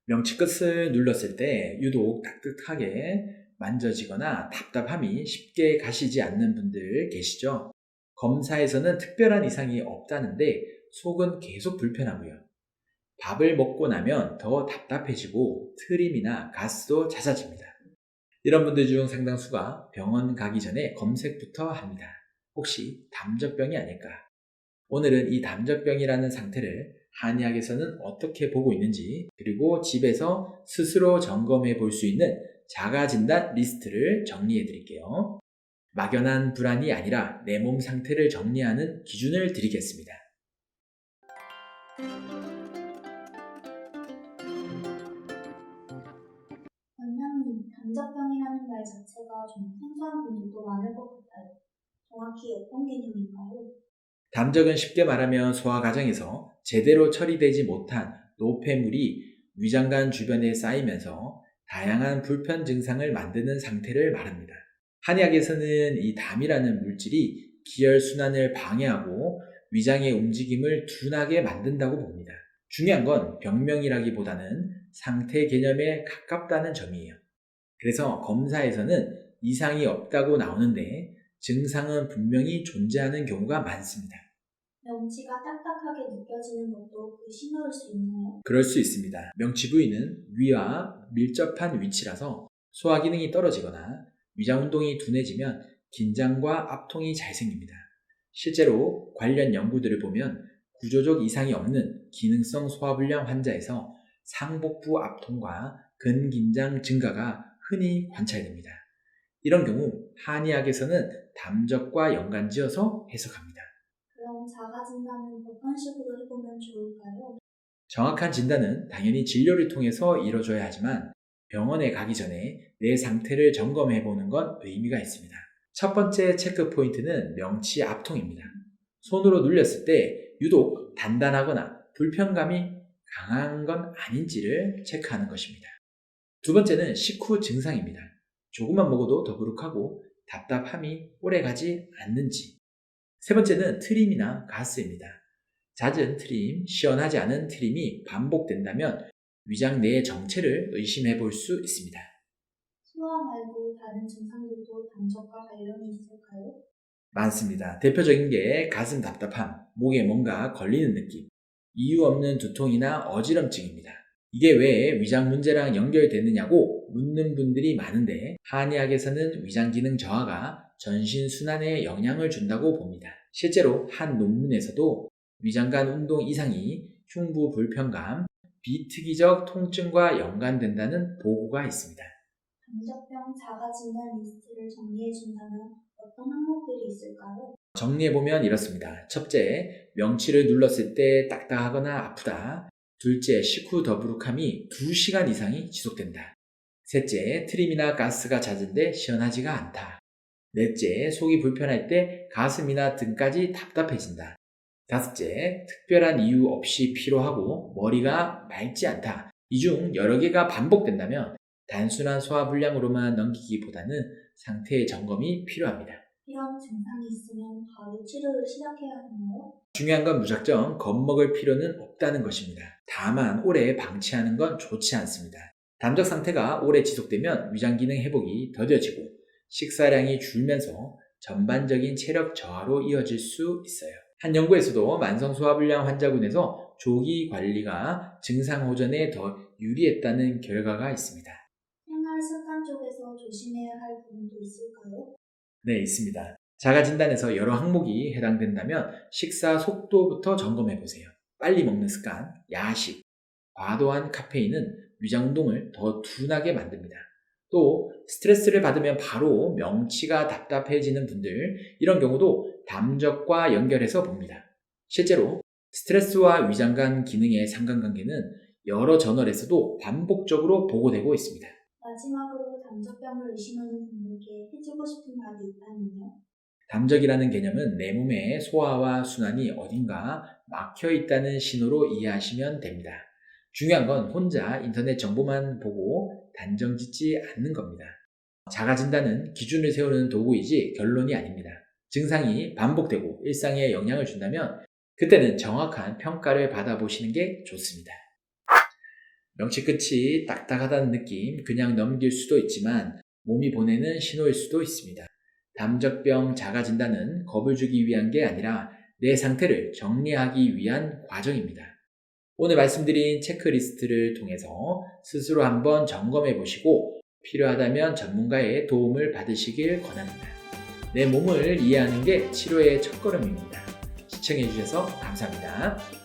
명치 끝을 눌렀을 때 유독 따뜻하게 만져지거나 답답함이 쉽게 가시지 않는 분들 계시죠? 검사에서는 특별한 이상이 없다는데 속은 계속 불편하고요. 밥을 먹고 나면 더 답답해지고 트림이나 가스도 잦아집니다. 이런 분들 중 상당수가 병원 가기 전에 검색부터 합니다. 혹시 담젓병이 아닐까? 오늘은 이 담젓병이라는 상태를 한의학에서는 어떻게 보고 있는지, 그리고 집에서 스스로 점검해 볼 수 있는 자가진단 리스트를 정리해 드릴게요. 막연한 불안이 아니라 내 몸 상태를 정리하는 기준을 드리겠습니다. 원장님, 담젓병이라는 말 자체가 좀 생소한 분들도 많을 것 같아요. 정확히 어떤 개념인가요? 담적은 쉽게 말하면 소화 과정에서 제대로 처리되지 못한 노폐물이 위장관 주변에 쌓이면서 다양한 불편 증상을 만드는 상태를 말합니다. 한의학에서는 이 담이라는 물질이 기혈순환을 방해하고 위장의 움직임을 둔하게 만든다고 봅니다. 중요한 건 병명이라기보다는 상태 개념에 가깝다는 점이에요. 그래서 검사에서는 이상이 없다고 나오는데 증상은 분명히 존재하는 경우가 많습니다. 명치가 딱딱하게 느껴지는 것도 그 신호일 수 있나요? 그럴 수 있습니다. 명치 부위는 위와 밀접한 위치라서 소화 기능이 떨어지거나 위장 운동이 둔해지면 긴장과 압통이 잘 생깁니다. 실제로 관련 연구들을 보면 구조적 이상이 없는 기능성 소화불량 환자에서 상복부 압통과 근긴장 증가가 흔히 관찰됩니다. 이런 경우 한의학에서는 담적과 연관지어서 해석합니다. 그럼 자가진단은 어떤 식으로 해보면 좋을까요? 정확한 진단은 당연히 진료를 통해서 이뤄져야 하지만 병원에 가기 전에 내 상태를 점검해 보는 건 의미가 있습니다. 첫 번째 체크 포인트는 명치 압통입니다. 손으로 눌렸을 때 유독 단단하거나 불편감이 강한 건 아닌지를 체크하는 것입니다. 두 번째는 식후 증상입니다. 조금만 먹어도 더부룩하고 답답함이 오래가지 않는지. 세 번째는 트림이나 가스입니다. 잦은 트림, 시원하지 않은 트림이 반복된다면 위장 내의 정체를 의심해 볼 수 있습니다. 소화 말고 다른 증상들도 담젓과 관련이 있을까요? 많습니다. 대표적인 게 가슴 답답함, 목에 뭔가 걸리는 느낌, 이유 없는 두통이나 어지럼증입니다. 이게 왜 위장 문제랑 연결되느냐고 묻는 분들이 많은데 한의학에서는 위장 기능 저하가 전신 순환에 영향을 준다고 봅니다. 실제로 한 논문에서도 위장관 운동 이상이 흉부 불편감, 비특이적 통증과 연관된다는 보고가 있습니다. 담젓병 자가진단 리스트를 정리해준다면 어떤 항목들이 있을까요? 정리해보면 이렇습니다. 첫째, 명치를 눌렀을 때 딱딱하거나 아프다. 둘째, 식후 더부룩함이 2시간 이상이 지속된다. 셋째, 트림이나 가스가 잦은데 시원하지가 않다. 넷째, 속이 불편할 때 가슴이나 등까지 답답해진다. 다섯째, 특별한 이유 없이 피로하고 머리가 맑지 않다. 이 중 여러 개가 반복된다면 단순한 소화불량으로만 넘기기보다는 상태의 점검이 필요합니다. 이런 증상이 있으면 바로 치료를 시작해야 하나요? 중요한 건 무작정 겁먹을 필요는 없다는 것입니다. 다만 오래 방치하는 건 좋지 않습니다. 담적 상태가 오래 지속되면 위장 기능 회복이 더뎌지고 식사량이 줄면서 전반적인 체력 저하로 이어질 수 있어요. 한 연구에서도 만성소화불량 환자군에서 조기 관리가 증상 호전에 더 유리했다는 결과가 있습니다. 생활 습관 쪽에서 조심해야 할 부분도 있을까요? 네, 있습니다. 자가진단에서 여러 항목이 해당된다면 식사 속도부터 점검해 보세요. 빨리 먹는 습관, 야식, 과도한 카페인은 위장 운동을 더 둔하게 만듭니다. 또 스트레스를 받으면 바로 명치가 답답해지는 분들, 이런 경우도 담적과 연결해서 봅니다. 실제로 스트레스와 위장관 기능의 상관관계는 여러 저널에서도 반복적으로 보고되고 있습니다. 마지막으로 담젓병을 의심하는 분들께 해주고 싶은 말이 있다면요? 담적이라는 개념은 내 몸의 소화와 순환이 어딘가 막혀 있다는 신호로 이해하시면 됩니다. 중요한 건 혼자 인터넷 정보만 보고 단정 짓지 않는 겁니다. 자가진단은 기준을 세우는 도구이지 결론이 아닙니다. 증상이 반복되고 일상에 영향을 준다면 그때는 정확한 평가를 받아보시는 게 좋습니다. 명치 끝이 딱딱하다는 느낌 그냥 넘길 수도 있지만 몸이 보내는 신호일 수도 있습니다. 담적병 자가 진단은 겁을 주기 위한 게 아니라 내 상태를 정리하기 위한 과정입니다. 오늘 말씀드린 체크리스트를 통해서 스스로 한번 점검해 보시고 필요하다면 전문가의 도움을 받으시길 권합니다. 내 몸을 이해하는 게 치료의 첫걸음입니다. 시청해 주셔서 감사합니다.